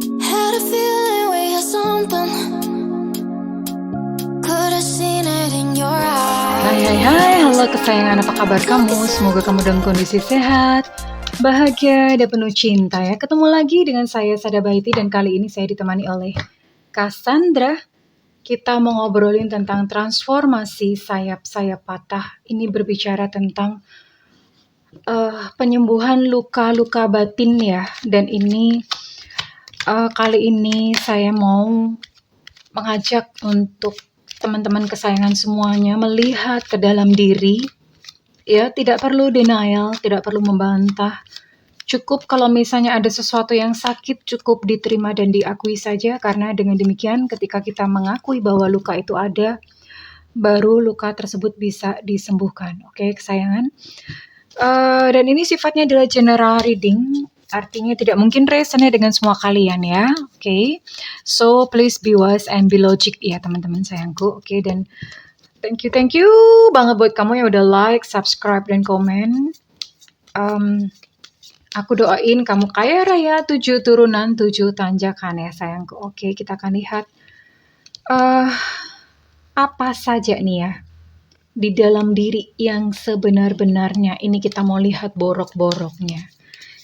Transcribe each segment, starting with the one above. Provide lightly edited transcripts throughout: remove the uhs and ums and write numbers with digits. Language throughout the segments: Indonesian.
Had a feeling we had something. Could have seen it in your eyes. Hai, halo kesayangan, apa kabar kamu? Semoga kamu dalam kondisi sehat, bahagia, dan penuh cinta ya. Ketemu lagi dengan saya, Sada Baiti, dan kali ini saya ditemani oleh Cassandra. Kita mau ngobrolin tentang transformasi sayap-sayap patah. Ini berbicara tentang penyembuhan luka-luka batin ya. Dan ini kali ini saya mau mengajak untuk teman-teman kesayangan semuanya melihat ke dalam diri. Ya, tidak perlu denial, tidak perlu membantah. Cukup kalau misalnya ada sesuatu yang sakit, cukup diterima dan diakui saja, karena dengan demikian ketika kita mengakui bahwa luka itu ada, baru luka tersebut bisa disembuhkan. Oke, kesayangan. Dan ini sifatnya adalah general reading, artinya tidak mungkin resonate dengan semua kalian ya. Oke, so please be wise and be logic ya teman-teman sayangku. Oke, dan thank you banget buat kamu yang udah like, subscribe, dan komen. Aku doain kamu kaya raya 7 turunan 7 tanjakan ya sayangku. Oke, kita akan lihat apa saja nih ya di dalam diri yang sebenar-benarnya. Ini kita mau lihat borok-boroknya.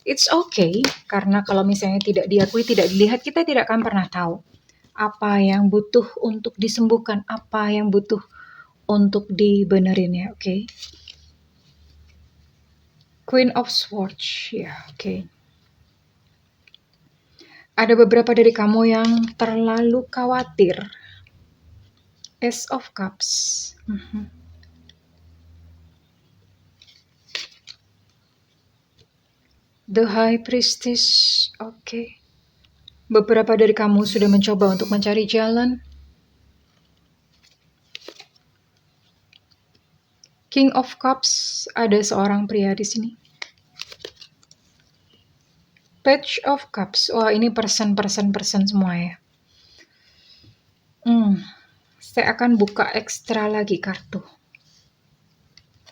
It's okay, karena kalau misalnya tidak diakui, tidak dilihat, kita tidak akan pernah tahu apa yang butuh untuk disembuhkan, apa yang butuh untuk dibenerin ya, oke. Queen of Swords, ya, oke. Ada beberapa dari kamu yang terlalu khawatir. Ace of Cups. The High Priestess, oke. Beberapa dari kamu sudah mencoba untuk mencari jalan. King of Cups, ada seorang pria di sini. Page of Cups, wah ini person semua ya. Saya akan buka ekstra lagi kartu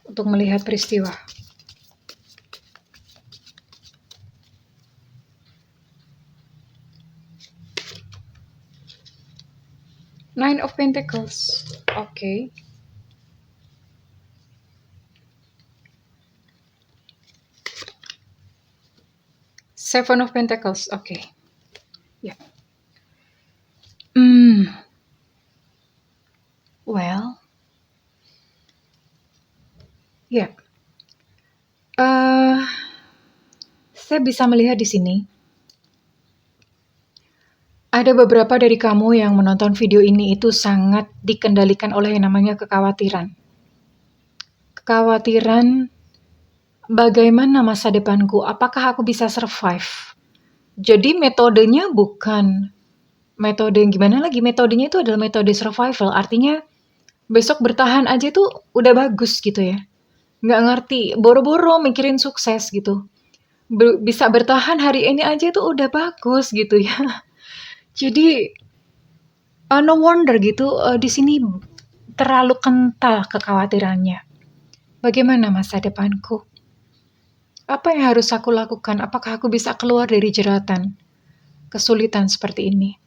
untuk melihat peristiwa. Nine of Pentacles, oke. Seven of Pentacles, oke. Ya. Well, ya. Saya bisa melihat di sini. Ada beberapa dari kamu yang menonton video ini itu sangat dikendalikan oleh yang namanya kekhawatiran. Kekhawatiran bagaimana masa depanku, apakah aku bisa survive. Jadi metodenya bukan metode yang gimana lagi, metodenya itu adalah metode survival, artinya besok bertahan aja tuh udah bagus gitu ya. Nggak ngerti, boro-boro mikirin sukses gitu. Bisa bertahan hari ini aja tuh udah bagus gitu ya. Jadi no wonder gitu di sini terlalu kental kekhawatirannya. Bagaimana masa depanku? Apa yang harus aku lakukan? Apakah aku bisa keluar dari jeratan kesulitan seperti ini?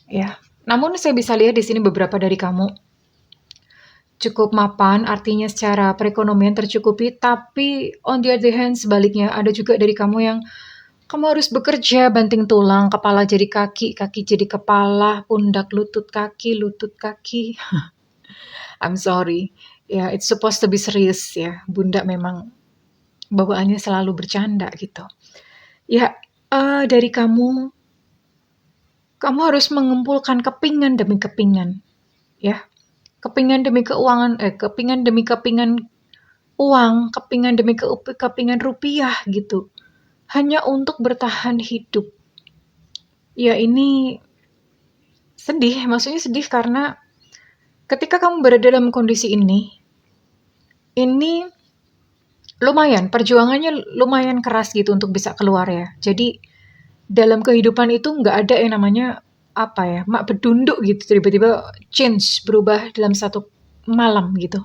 Ya. Namun saya bisa lihat di sini beberapa dari kamu cukup mapan, artinya secara perekonomian tercukupi, tapi on the other hand sebaliknya ada juga dari kamu yang kamu harus bekerja banting tulang, kepala jadi kaki, kaki jadi kepala, pundak lutut kaki. I'm sorry. Ya, it's supposed to be serious ya. Bunda memang bawaannya selalu bercanda gitu. Ya, dari kamu harus mengumpulkan kepingan demi kepingan. Ya. Kepingan demi keuangan, kepingan demi kepingan uang, kepingan demi kepingan rupiah gitu. Hanya untuk bertahan hidup. Ya ini sedih, maksudnya sedih karena ketika kamu berada dalam kondisi ini lumayan, perjuangannya lumayan keras gitu untuk bisa keluar ya. Jadi dalam kehidupan itu nggak ada yang namanya mak bedunduk gitu, tiba-tiba change, berubah dalam satu malam gitu.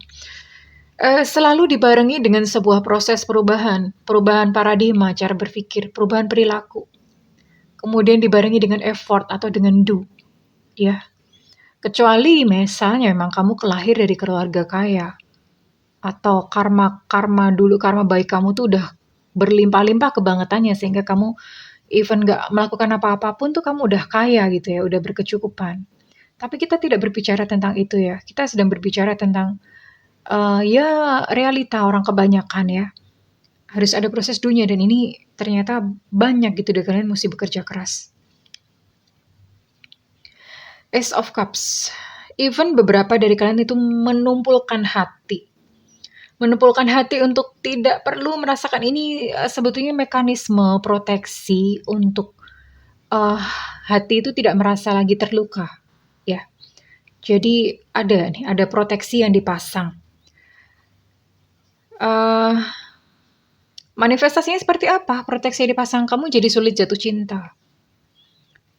Selalu dibarengi dengan sebuah proses perubahan paradigma, cara berpikir, perubahan perilaku. kemudian dibarengi dengan effort atau dengan do, ya. Kecuali misalnya memang kamu kelahir dari keluarga kaya, atau karma baik kamu tuh udah berlimpah-limpah kebangetannya sehingga kamu even nggak melakukan apa-apa pun tuh kamu udah kaya gitu ya, udah berkecukupan. Tapi kita tidak berbicara tentang itu ya, kita sedang berbicara tentang, ya realita orang kebanyakan ya. Harus ada proses dunia dan ini ternyata banyak gitu dan kalian mesti bekerja keras. Ace of Cups. Even beberapa dari kalian itu menumpulkan hati. Menumpulkan hati untuk tidak perlu merasakan ini, sebetulnya mekanisme proteksi untuk hati itu tidak merasa lagi terluka, ya. Jadi ada proteksi yang dipasang. Manifestasinya seperti apa? Proteksi yang dipasang, kamu jadi sulit jatuh cinta.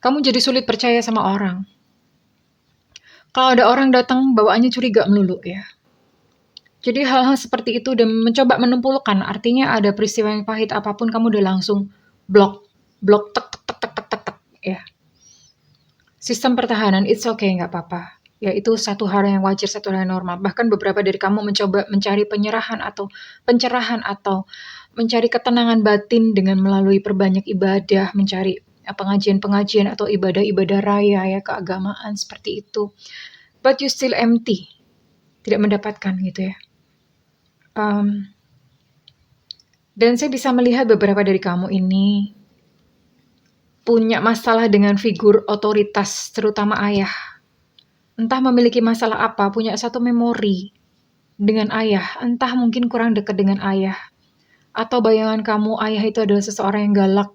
Kamu jadi sulit percaya sama orang. Kalau ada orang datang bawaannya curiga melulu ya. Jadi hal-hal seperti itu dan mencoba menumpulkan, artinya ada peristiwa yang pahit apapun kamu udah langsung blok tek tek tek tek tek tek ya. Sistem pertahanan it's okay, nggak apa-apa. Ya itu satu hal yang wajar, satu hal yang normal. Bahkan beberapa dari kamu mencoba mencari pencerahan atau mencari ketenangan batin dengan melalui perbanyak ibadah, mencari pengajian-pengajian atau ibadah-ibadah raya ya, keagamaan seperti itu. But you still empty. Tidak mendapatkan gitu ya. Dan saya bisa melihat beberapa dari kamu ini punya masalah dengan figur otoritas, terutama ayah. Entah memiliki masalah apa, punya satu memori dengan ayah. Entah mungkin kurang dekat dengan ayah. Atau bayangan kamu ayah itu adalah seseorang yang galak,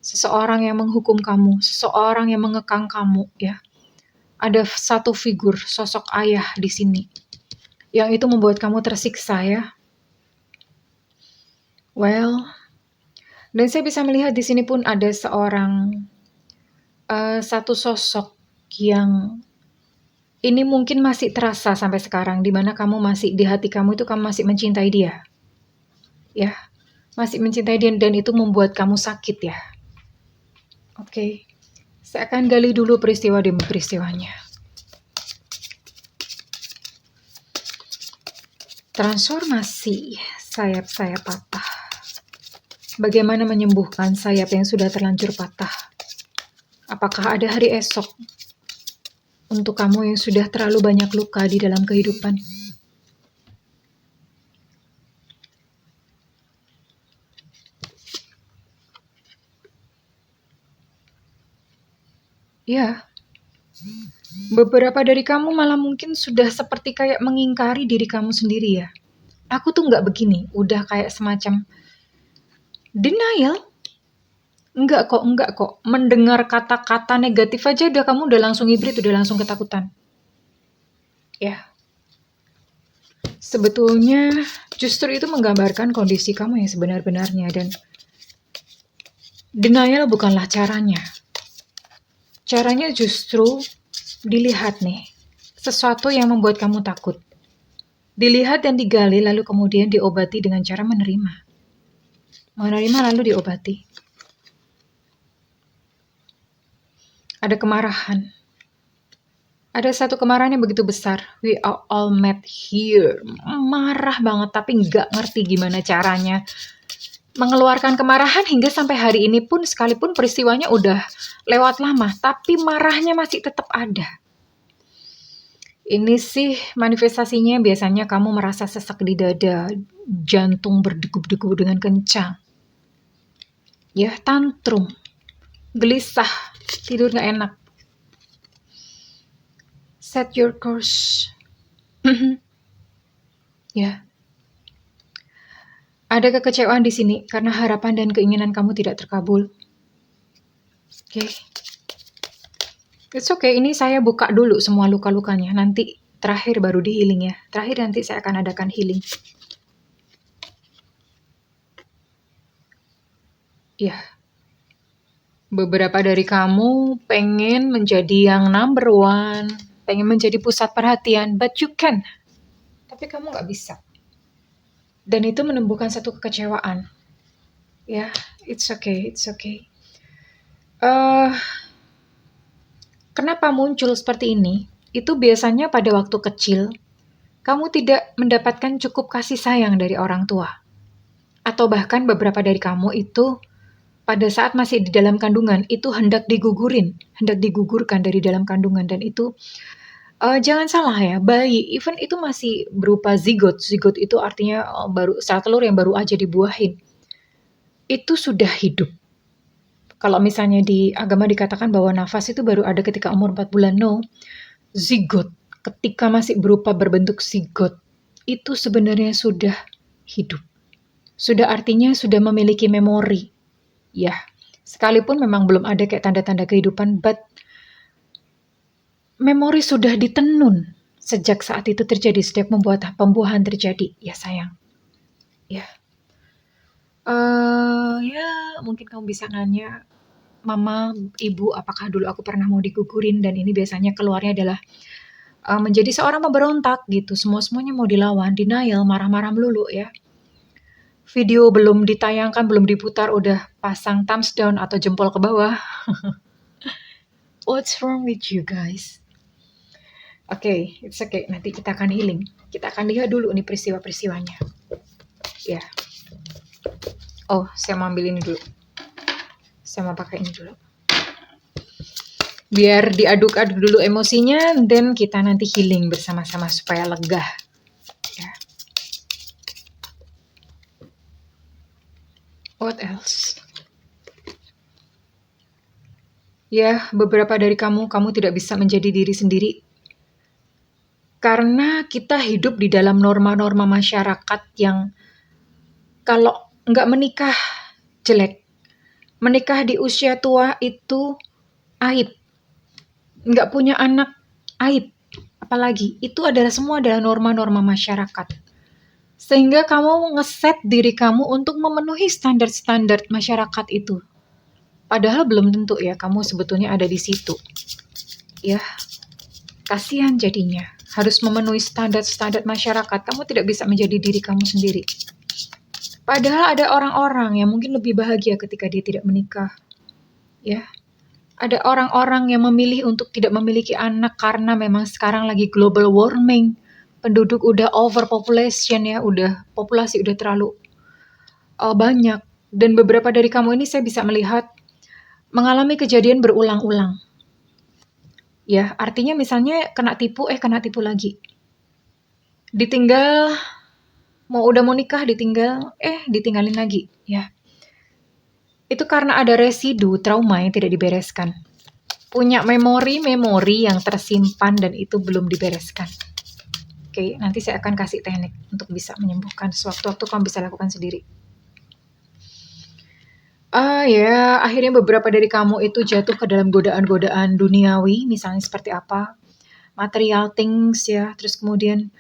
seseorang yang menghukum kamu, seseorang yang mengekang kamu ya. Ada satu figur sosok ayah di sini yang itu membuat kamu tersiksa ya. Well, dan saya bisa melihat di sini pun ada satu sosok yang ini mungkin masih terasa sampai sekarang, di mana kamu masih di hati kamu itu kamu masih mencintai dia, ya, masih mencintai dia dan itu membuat kamu sakit ya. Oke, saya akan gali dulu peristiwa demi peristiwanya. Transformasi sayap-sayap patah. Bagaimana menyembuhkan sayap yang sudah terlanjur patah? Apakah ada hari esok untuk kamu yang sudah terlalu banyak luka di dalam kehidupan? Ya, beberapa dari kamu malah mungkin sudah seperti kayak mengingkari diri kamu sendiri ya. Aku tuh nggak begini, udah kayak semacam denial. Enggak kok. Mendengar kata-kata negatif aja kamu udah langsung hibrid, udah langsung ketakutan. Ya. Sebetulnya justru itu menggambarkan kondisi kamu yang sebenar-benarnya dan denial bukanlah caranya. Caranya justru dilihat nih, sesuatu yang membuat kamu takut. Dilihat dan digali lalu kemudian diobati dengan cara menerima. Menerima lalu diobati. Ada kemarahan. Ada satu kemarahan yang begitu besar. We are all met here. Marah banget tapi nggak ngerti gimana caranya mengeluarkan kemarahan hingga sampai hari ini pun sekalipun peristiwanya udah lewat lama, tapi marahnya masih tetap ada. Ini sih manifestasinya biasanya kamu merasa sesak di dada, jantung berdegup-degup dengan kencang. Ya, tantrum, gelisah, tidur gak enak. Set your course. Ya. Ada kekecewaan di sini karena harapan dan keinginan kamu tidak terkabul. Oke. It's okay, ini saya buka dulu semua luka-lukanya. Nanti terakhir baru di healing ya. Terakhir nanti saya akan adakan healing. Ya. Beberapa dari kamu pengen menjadi yang number one, pengen menjadi pusat perhatian, but you can. Tapi kamu gak bisa. Dan itu menumbuhkan satu kekecewaan. Ya, it's okay. Eh, Kenapa muncul seperti ini? Itu biasanya pada waktu kecil, kamu tidak mendapatkan cukup kasih sayang dari orang tua. Atau bahkan beberapa dari kamu itu pada saat masih di dalam kandungan, itu hendak digugurkan dari dalam kandungan. Dan itu, jangan salah ya, bayi, even itu masih berupa zigot. Zigot itu artinya baru sel telur yang baru aja dibuahin. Itu sudah hidup. Kalau misalnya di agama dikatakan bahwa nafas itu baru ada ketika umur 4 bulan, no. Zigot, ketika masih berupa berbentuk zigot, itu sebenarnya sudah hidup. Sudah artinya sudah memiliki memori. Ya, sekalipun memang belum ada kayak tanda-tanda kehidupan, but memori sudah ditenun sejak saat itu terjadi, sejak pembuahan terjadi. Ya sayang. Ya. Ya, mungkin kamu bisa nanya, Mama, Ibu, apakah dulu aku pernah mau digugurin? Dan ini biasanya keluarnya adalah menjadi seorang pemberontak gitu. Semuanya mau dilawan, denial, marah-marah melulu ya. Video belum ditayangkan, belum diputar, udah pasang thumbs down atau jempol ke bawah. What's wrong with you guys? Oke, it's okay. Nanti kita akan healing. Kita akan lihat dulu nih peristiwa-peristiwanya. Ya. Oh, saya mau ambil ini dulu. Saya mau pakai ini dulu. Biar diaduk-aduk dulu emosinya, dan kita nanti healing bersama-sama supaya lega. Ya. What else? Ya, beberapa dari kamu tidak bisa menjadi diri sendiri. Karena kita hidup di dalam norma-norma masyarakat yang kalau nggak menikah jelek. Menikah di usia tua itu aib. Nggak punya anak aib. Apalagi, itu semua adalah norma-norma masyarakat. Sehingga kamu ngeset diri kamu untuk memenuhi standar-standar masyarakat itu. Padahal belum tentu ya kamu sebetulnya ada di situ. Ya, kasihan jadinya. Harus memenuhi standar-standar masyarakat. Kamu tidak bisa menjadi diri kamu sendiri. Padahal ada orang-orang yang mungkin lebih bahagia ketika dia tidak menikah. Ya. Ada orang-orang yang memilih untuk tidak memiliki anak karena memang sekarang lagi global warming. Penduduk udah overpopulation ya, populasi udah terlalu banyak. Dan beberapa dari kamu ini saya bisa melihat mengalami kejadian berulang-ulang. Ya, artinya misalnya kena tipu lagi. Ditinggal, udah mau nikah ditinggal, ditinggalin lagi, ya. Itu karena ada residu trauma yang tidak dibereskan. Punya memori yang tersimpan dan itu belum dibereskan. Oke, nanti saya akan kasih teknik untuk bisa menyembuhkan. Sewaktu-waktu kamu bisa lakukan sendiri. Ya, akhirnya beberapa dari kamu itu jatuh ke dalam godaan-godaan duniawi, misalnya seperti apa? Material things ya, terus kemudian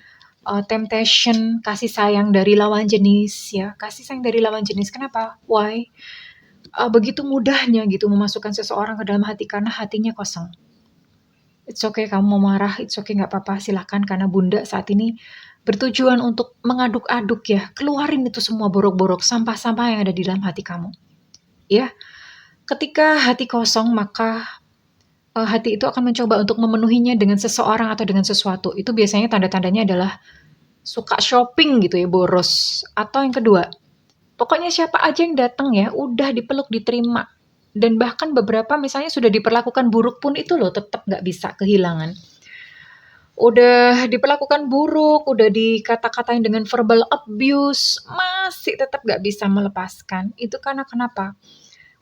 temptation, kasih sayang dari lawan jenis ya. Kasih sayang dari lawan jenis, kenapa? Why? Begitu mudahnya gitu memasukkan seseorang ke dalam hati karena hatinya kosong. It's okay kamu mau marah, it's okay nggak apa-apa, silakan, karena bunda saat ini bertujuan untuk mengaduk-aduk ya, keluarin itu semua borok-borok, sampah-sampah yang ada di dalam hati kamu. Ya, ketika hati kosong maka hati itu akan mencoba untuk memenuhinya dengan seseorang atau dengan sesuatu. Itu biasanya tanda-tandanya adalah suka shopping gitu ya, boros. Atau yang kedua, pokoknya siapa aja yang datang ya, udah dipeluk, diterima. Dan bahkan beberapa misalnya sudah diperlakukan buruk pun itu loh tetap nggak bisa kehilangan. Udah diperlakukan buruk, udah dikata-katain dengan verbal abuse, masih tetap nggak bisa melepaskan. Itu karena kenapa?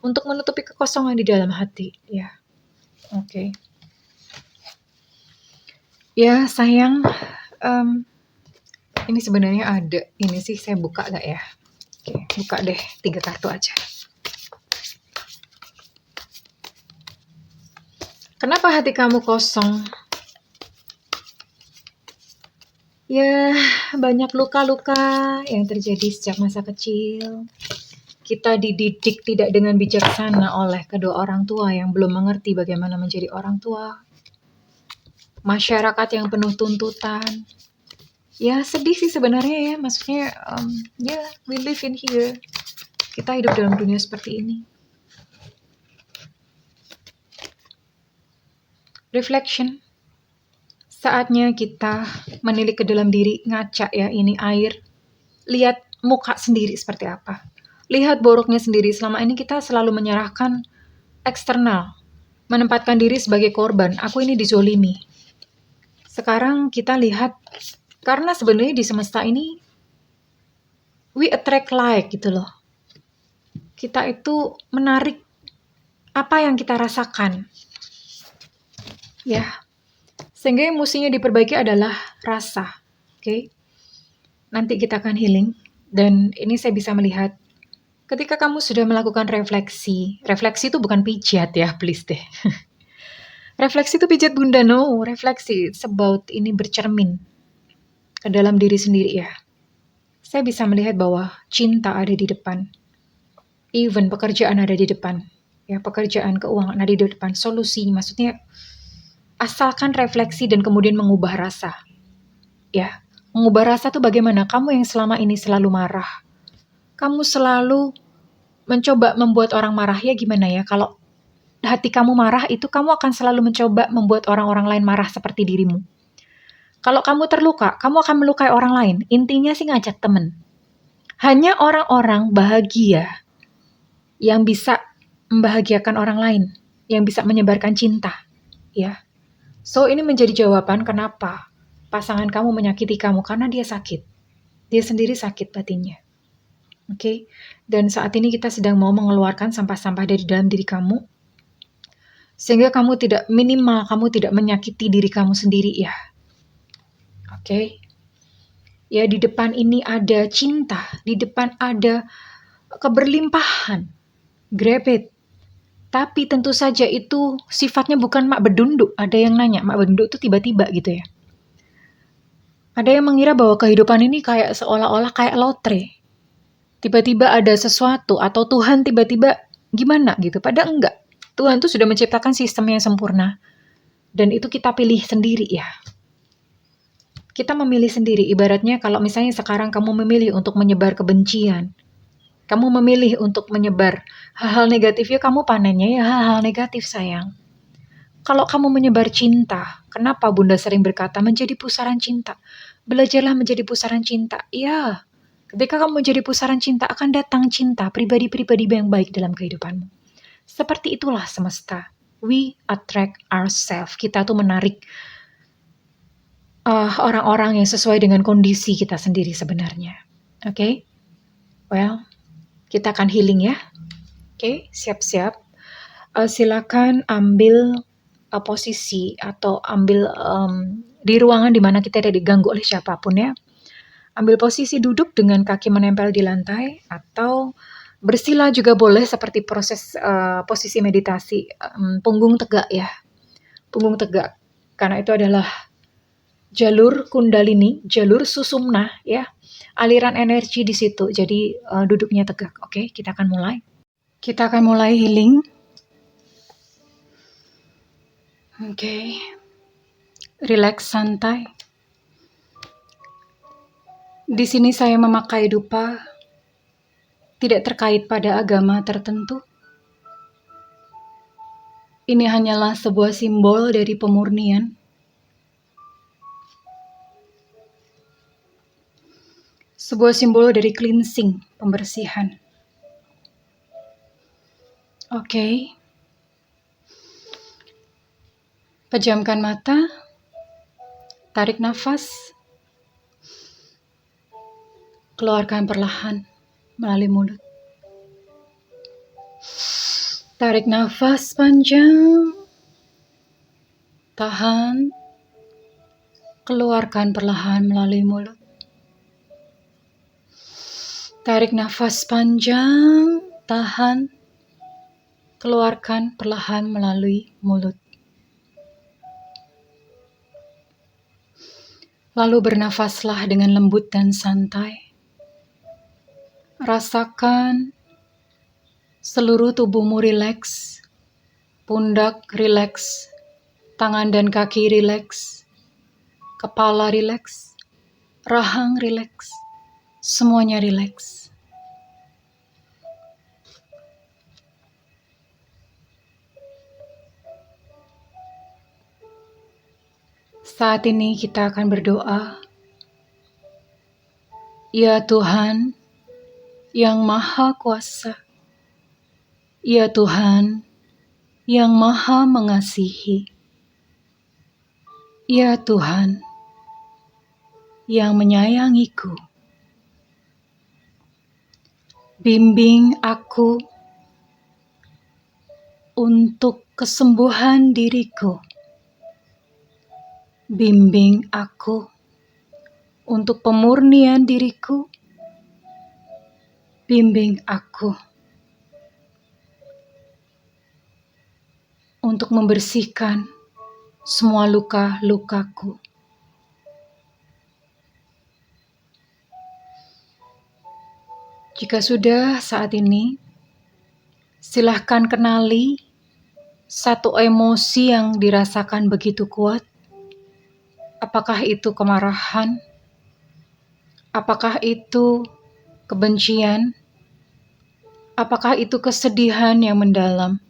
Untuk menutupi kekosongan di dalam hati. Ya, oke. Ya sayang, ini sebenarnya ada. Ini sih saya buka nggak ya? Oke, buka deh 3 kartu aja. Kenapa hati kamu kosong? Ya, banyak luka-luka yang terjadi sejak masa kecil. Kita dididik tidak dengan bijaksana oleh kedua orang tua yang belum mengerti bagaimana menjadi orang tua. Masyarakat yang penuh tuntutan. Ya, sedih sih sebenarnya ya. Maksudnya, we live in here. Kita hidup dalam dunia seperti ini. Reflection. Saatnya kita menilik ke dalam diri, ngaca ya, ini air. Lihat muka sendiri seperti apa. Lihat boroknya sendiri. Selama ini kita selalu menyerahkan eksternal. Menempatkan diri sebagai korban. Aku ini dizolimi. Sekarang kita lihat, karena sebenarnya di semesta ini, we attract like gitu loh. Kita itu menarik apa yang kita rasakan. Ya. Sehingga yang mestinya diperbaiki adalah rasa. Oke. Nanti kita akan healing. Dan ini saya bisa melihat ketika kamu sudah melakukan refleksi. Refleksi itu bukan pijat ya, please deh. Refleksi itu pijat bunda, no. Refleksi, it's about ini bercermin ke dalam diri sendiri ya. Saya bisa melihat bahwa cinta ada di depan. Even pekerjaan ada di depan. Ya, pekerjaan, keuangan ada di depan. Solusi, maksudnya asalkan refleksi dan kemudian mengubah rasa. Ya, mengubah rasa tuh bagaimana? Kamu yang selama ini selalu marah. Kamu selalu mencoba membuat orang marah, ya gimana ya? Kalau hati kamu marah itu kamu akan selalu mencoba membuat orang-orang lain marah seperti dirimu. Kalau kamu terluka, kamu akan melukai orang lain. Intinya sih ngajak temen. Hanya orang-orang bahagia yang bisa membahagiakan orang lain, yang bisa menyebarkan cinta. Ya. So ini menjadi jawaban kenapa pasangan kamu menyakiti kamu, karena dia sakit. Dia sendiri sakit batinnya. Oke. Dan saat ini kita sedang mau mengeluarkan sampah-sampah dari dalam diri kamu. Sehingga kamu tidak menyakiti diri kamu sendiri ya. Oke. Ya, di depan ini ada cinta, di depan ada keberlimpahan. Grab it. Tapi tentu saja itu sifatnya bukan mak bedunduk. Ada yang nanya, mak bedunduk itu tiba-tiba gitu ya. Ada yang mengira bahwa kehidupan ini kayak seolah-olah kayak lotre. Tiba-tiba ada sesuatu atau Tuhan tiba-tiba gimana gitu. Padahal enggak. Tuhan itu sudah menciptakan sistem yang sempurna. Dan itu kita pilih sendiri ya. Kita memilih sendiri. Ibaratnya kalau misalnya sekarang kamu memilih untuk menyebar kebencian. Kamu memilih untuk menyebar hal-hal negatif, ya kamu panennya ya hal-hal negatif sayang. Kalau kamu menyebar cinta, kenapa Bunda sering berkata menjadi pusaran cinta? Belajarlah menjadi pusaran cinta. Ya, ketika kamu menjadi pusaran cinta akan datang cinta, pribadi-pribadi yang baik dalam kehidupanmu. Seperti itulah semesta. We attract ourselves. Kita tuh menarik orang-orang yang sesuai dengan kondisi kita sendiri sebenarnya. Oke? Well, kita akan healing ya. Oke, siap-siap. Silakan ambil posisi atau ambil di ruangan di mana kita tidak diganggu oleh siapapun ya. Ambil posisi duduk dengan kaki menempel di lantai atau bersila juga boleh seperti posisi meditasi. Punggung tegak ya. Punggung tegak. Karena itu adalah jalur kundalini, jalur susumna ya. Aliran energi di situ. Jadi duduknya tegak. Oke, kita akan mulai. Kita akan mulai healing. Oke. Relax santai. Di sini saya memakai dupa tidak terkait pada agama tertentu. Ini hanyalah sebuah simbol dari pemurnian. Sebuah simbol dari cleansing, pembersihan. Oke. Pejamkan mata. Tarik nafas. Keluarkan perlahan melalui mulut. Tarik nafas panjang. Tahan. Keluarkan perlahan melalui mulut. Tarik nafas panjang, tahan, keluarkan perlahan melalui mulut. Lalu bernafaslah dengan lembut dan santai. Rasakan seluruh tubuhmu rileks, pundak rileks, tangan dan kaki rileks, kepala rileks, rahang rileks. Semuanya rileks. Saat ini kita akan berdoa. Ya Tuhan yang Maha Kuasa, ya Tuhan yang Maha Mengasihi, ya Tuhan yang menyayangiku. Bimbing aku untuk kesembuhan diriku. Bimbing aku untuk pemurnian diriku. Bimbing aku untuk membersihkan semua luka-lukaku. Jika sudah saat ini, silahkan kenali satu emosi yang dirasakan begitu kuat. Apakah itu kemarahan? Apakah itu kebencian? Apakah itu kesedihan yang mendalam?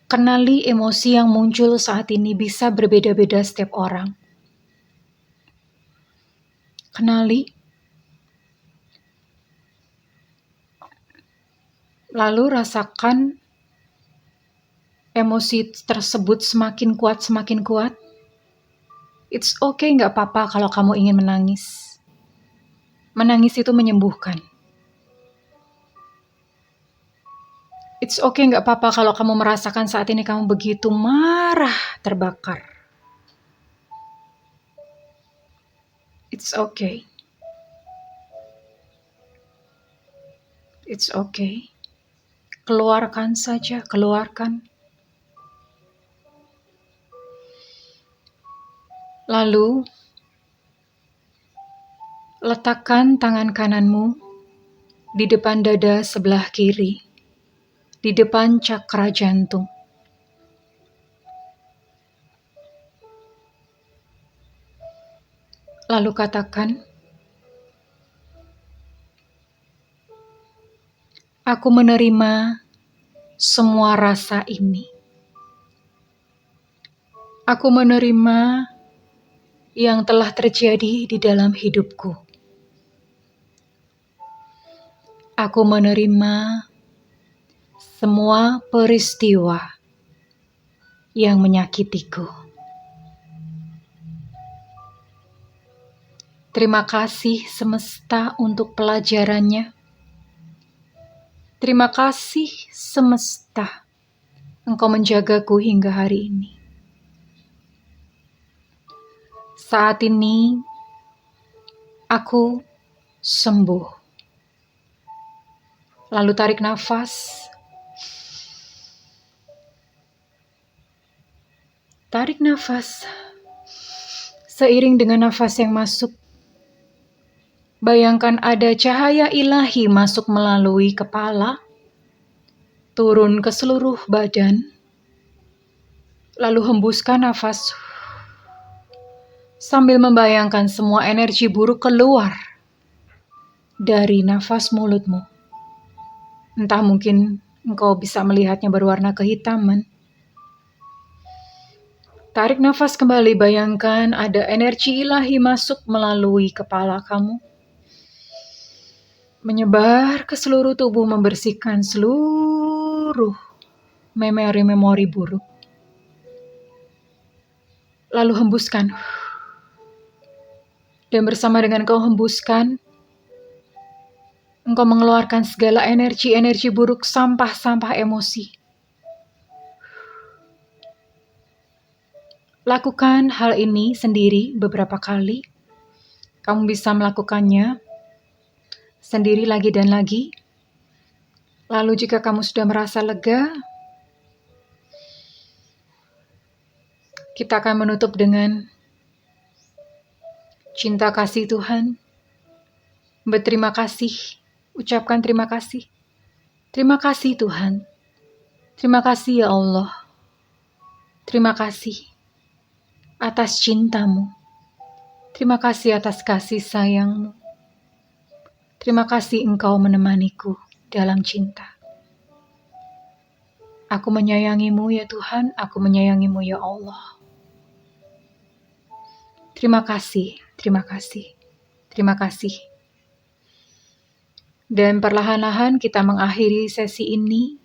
Kenali emosi yang muncul saat ini bisa berbeda-beda setiap orang. Kenali. Lalu rasakan emosi tersebut semakin kuat. It's okay, gak apa-apa kalau kamu ingin menangis. Menangis itu menyembuhkan. It's okay, gak apa-apa kalau kamu merasakan saat ini kamu begitu marah, terbakar. It's okay. It's okay. Keluarkan saja, keluarkan. Lalu, letakkan tangan kananmu di depan dada sebelah kiri, di depan cakra jantung. Lalu katakan, aku menerima semua rasa ini. Aku menerima yang telah terjadi di dalam hidupku. Aku menerima semua peristiwa yang menyakitiku. Terima kasih semesta untuk pelajarannya. Terima kasih semesta, Engkau menjagaku hingga hari ini. Saat ini, aku sembuh. Lalu tarik nafas. Tarik nafas. Seiring dengan nafas yang masuk, bayangkan ada cahaya ilahi masuk melalui kepala, turun ke seluruh badan, lalu hembuskan nafas sambil membayangkan semua energi buruk keluar dari nafas mulutmu. Entah mungkin engkau bisa melihatnya berwarna kehitaman. Tarik nafas kembali, bayangkan ada energi ilahi masuk melalui kepala kamu. Menyebar ke seluruh tubuh, membersihkan seluruh memori-memori buruk. Lalu hembuskan. Dan bersama dengan kau hembuskan, engkau mengeluarkan segala energi-energi buruk, sampah-sampah emosi. Lakukan hal ini sendiri beberapa kali. Kamu bisa melakukannya sendiri lagi dan lagi. Lalu jika kamu sudah merasa lega, kita akan menutup dengan cinta kasih Tuhan. Berterima kasih. Ucapkan terima kasih. Terima kasih Tuhan. Terima kasih ya Allah. Terima kasih atas cintamu. Terima kasih atas kasih sayangmu. Terima kasih Engkau menemaniku dalam cinta. Aku menyayangimu ya Tuhan. Aku menyayangimu ya Allah. Terima kasih, terima kasih, terima kasih. Dan perlahan-lahan kita mengakhiri sesi ini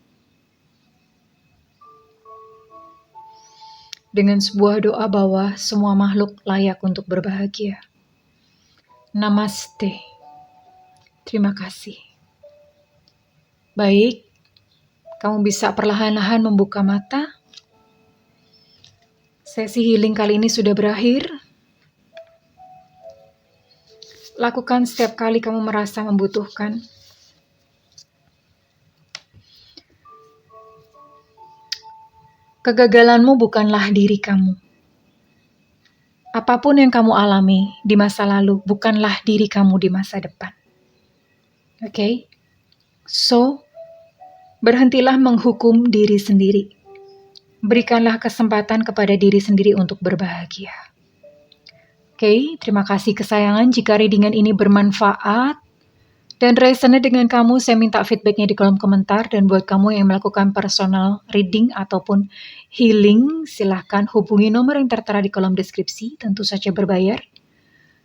dengan sebuah doa bahwa semua makhluk layak untuk berbahagia. Namaste. Terima kasih. Baik, kamu bisa perlahan-lahan membuka mata. Sesi healing kali ini sudah berakhir. Lakukan setiap kali kamu merasa membutuhkan. Kegagalanmu bukanlah diri kamu. Apapun yang kamu alami di masa lalu bukanlah diri kamu di masa depan. Oke? So, berhentilah menghukum diri sendiri. Berikanlah kesempatan kepada diri sendiri untuk berbahagia. Oke, terima kasih kesayangan. Jika readingan ini bermanfaat dan resonate dengan kamu, saya minta feedbacknya di kolom komentar. Dan buat kamu yang melakukan personal reading ataupun healing, silahkan hubungi nomor yang tertera di kolom deskripsi, tentu saja berbayar.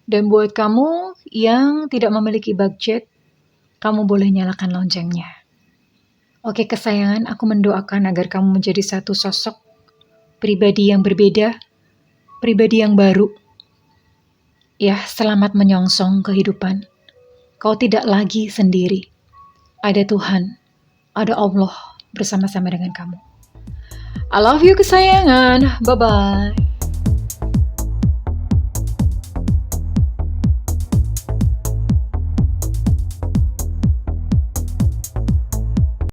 Dan buat kamu yang tidak memiliki budget, kamu boleh nyalakan loncengnya. Oke kesayangan, aku mendoakan agar kamu menjadi satu sosok pribadi yang berbeda, pribadi yang baru. Ya, selamat menyongsong kehidupan. Kau tidak lagi sendiri. Ada Tuhan, ada Allah bersama-sama dengan kamu. I love you kesayangan. Bye-bye.